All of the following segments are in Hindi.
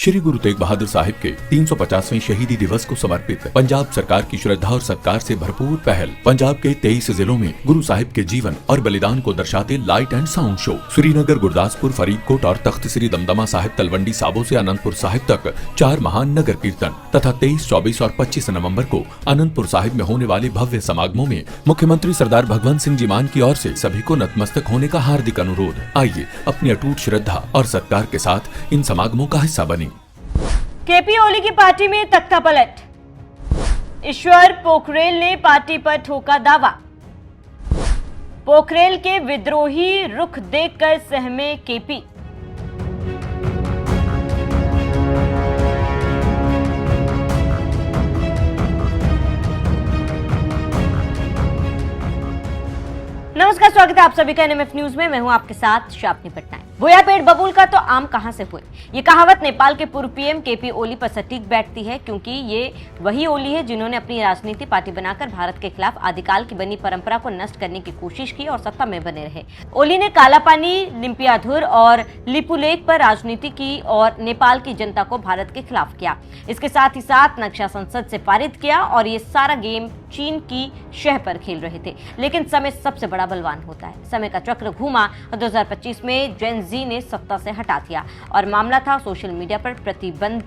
श्री गुरु तेग बहादुर साहिब के 350वें शहीदी दिवस को समर्पित पंजाब सरकार की श्रद्धा और सत्कार से भरपूर पहल। पंजाब के 23 जिलों में गुरु साहिब के जीवन और बलिदान को दर्शाते light and sound show Srinagar, Gurdaspur, Faridkot और तख्त श्री दमदमा साहिब, तलवंडी साबो से अनंतपुर साहिब तक 4 महान नगर कीर्तन तथा 23, 24 और 25 नवम्बर को अनंतपुर साहिब में होने वाले भव्य समागमों में मुख्यमंत्री सरदार भगवंत सिंह जी मान की ओर से सभी को नतमस्तक होने का हार्दिक अनुरोध। आइए अपनी अटूट श्रद्धा और सत्कार के साथ इन समागमों का हिस्सा बने। केपी ओली की पार्टी में तख्ता पलट, ईश्वर पोखरेल ने पार्टी पर ठोका दावा। पोखरेल के विद्रोही रुख देखकर सहमे केपी। नमस्कार, स्वागत है आप सभी का एनएमएफ न्यूज में। मैं हूं आपके साथ शापनी पटनायक। बोया पेड़ बबूल का तो आम कहां से हुए, ये कहावत नेपाल के पूर्व पीएम केपी ओली पर सटीक बैठती है, क्योंकि ये वही ओली है जिन्होंने अपनी राजनीति पार्टी बनाकर भारत के खिलाफ आदिकाल की बनी परंपरा को नष्ट करने की कोशिश की और सत्ता में बने रहे। ओली ने कालापानी, लिम्पियाधुर और लिपुलेख पर राजनीति की और नेपाल की जनता को भारत के खिलाफ किया। इसके साथ ही साथ नक्शा संसद से पारित किया और ये सारा गेम चीन की शह पर खेल रहे थे। लेकिन समय सबसे बड़ा बलवान होता है। समय का चक्र घूमा और 2025 में जेन जी ने सत्ता से हटा दिया और मामला था सोशल मीडिया पर प्रतिबंध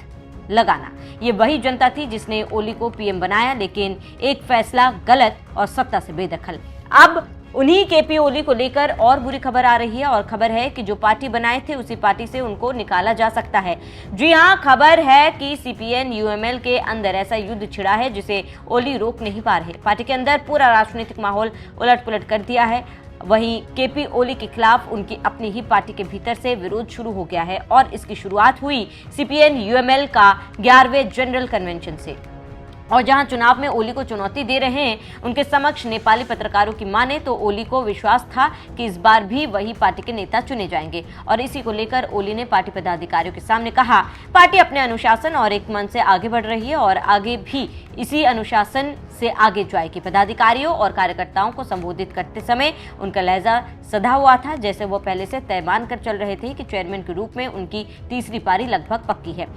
लगाना। ये वही जनता थी जिसने ओली को पीएम बनाया, लेकिन एक फैसला गलत और सत्ता से बेदखल। अब उन्हीं केपी ओली को लेकर और बुरी खबर आ रही है और खबर है कि जो पार्टी बनाए थे उसी पार्टी से उनको निकाला जा सकता है। जी हां, खबर है कि सीपीएन यूएमएल के अंदर ऐसा युद्ध छिड़ा है जिसे ओली रोक नहीं पा रहे। पार्टी के अंदर पूरा राजनीतिक माहौल उलट-पुलट कर दिया है। वहीं केपी ओली के खिलाफ उनकी अपनी ही पार्टी के भीतर से विरोध शुरू हो गया है और इसकी शुरुआत हुई सीपीएन यूएमएल का 11वें जनरल कन्वेंशन से। और जहां चुनाव में ओली को चुनौती दे रहे हैं, उनके समक्ष नेपाली पत्रकारों की माने तो ओली को विश्वास था कि इस बार भी वही पार्टी के नेता चुने जाएंगे। और इसी को लेकर ओली ने पार्टी पदाधिकारियों के सामने कहा, पार्टी अपने अनुशासन और एक मन से आगे बढ़ रही है और आगे भी इसी अनुशासन से आगे जाएगी। पदाधिकारियों और कार्यकर्ताओं को संबोधित करते समय उनका लहजा सधा हुआ था, जैसे वो पहले से तय मान कर चल रहे थे कि चेयरमैन के रूप में उनकी तीसरी पारी लगभग पक्की है।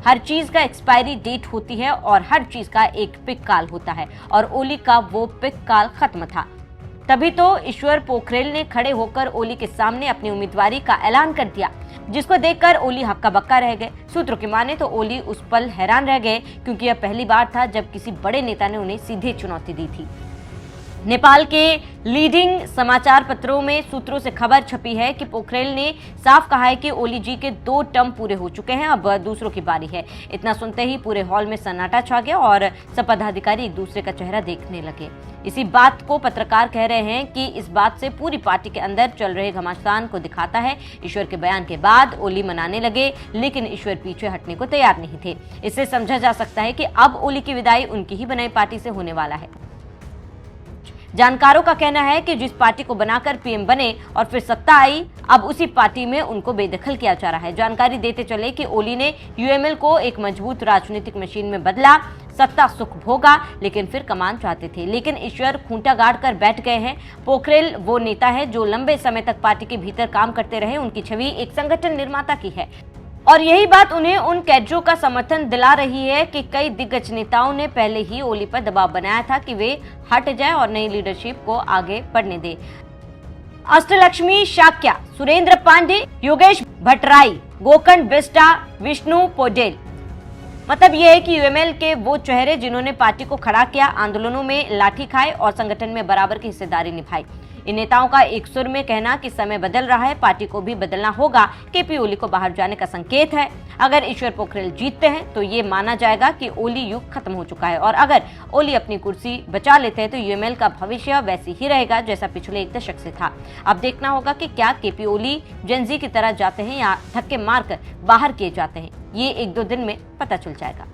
हर चीज का एक्सपायरी डेट होती है और हर चीज का एक पिक काल होता है और ओली का वो पिक काल खत्म था। तभी तो ईश्वर पोखरेल ने खड़े होकर ओली के सामने अपनी उम्मीदवारी का ऐलान कर दिया, जिसको देखकर ओली हक्का बक्का रह गए। सूत्रों की माने तो ओली उस पल हैरान रह गए, क्योंकि यह पहली बार था जब किसी बड़े नेता ने उन्हें सीधे चुनौती दी थी। नेपाल के लीडिंग समाचार पत्रों में सूत्रों से खबर छपी है कि पोखरेल ने साफ कहा है कि ओली जी के 2 टर्म पूरे हो चुके हैं, अब दूसरों की बारी है। इतना सुनते ही पूरे हॉल में सन्नाटा छा गया और सब पदाधिकारी एक दूसरे का चेहरा देखने लगे। इसी बात को पत्रकार कह रहे हैं कि इस बात से पूरी पार्टी के अंदर चल रहे घमासान को दिखाता है। ईश्वर के बयान के बाद ओली मनाने लगे, लेकिन ईश्वर पीछे हटने को तैयार नहीं थे। इससे समझा जा सकता है कि अब ओली की विदाई उनकी ही बनाई पार्टी से होने वाला है। जानकारों का कहना है कि जिस पार्टी को बनाकर पीएम बने और फिर सत्ता आई, अब उसी पार्टी में उनको बेदखल किया जा रहा है। जानकारी देते चले कि ओली ने यूएमएल को एक मजबूत राजनीतिक मशीन में बदला। सत्ता सुख भोगा, लेकिन फिर कमान चाहते थे, लेकिन ईश्वर खूंटा गाड़ कर बैठ गए हैं। पोखरेल वो नेता है जो लंबे समय तक पार्टी के भीतर काम करते रहे। उनकी छवि एक संगठन निर्माता की है और यही बात उन्हें उन कैडरों का समर्थन दिला रही है कि कई दिग्गज नेताओं ने पहले ही ओली पर दबाव बनाया था कि वे हट जाएं और नई लीडरशिप को आगे बढ़ने दें। अष्टलक्ष्मी शाक्या, सुरेंद्र पांडे, योगेश भट्टराई, गोकर्ण बिष्टा, विष्णु पोडेल। मतलब यह है कि यूएमएल के वो चेहरे जिन्होंने पार्टी को खड़ा किया, आंदोलनों में लाठी खाए और संगठन में बराबर की हिस्सेदारी निभाई। इन नेताओं का एक सुर में कहना कि समय बदल रहा है, पार्टी को भी बदलना होगा, केपी ओली को बाहर जाने का संकेत है। अगर ईश्वर पोखरेल जीतते हैं तो ये माना जाएगा कि ओली युग खत्म हो चुका है और अगर ओली अपनी कुर्सी बचा लेते हैं तो यूएमएल का भविष्य वैसे ही रहेगा जैसा पिछले 1 दशक से था। अब देखना होगा कि क्या केपी ओली जेनजी की तरह जाते हैं या धक्के मारकर बाहर किए जाते हैं। ये 1-2 दिन में पता चल जाएगा।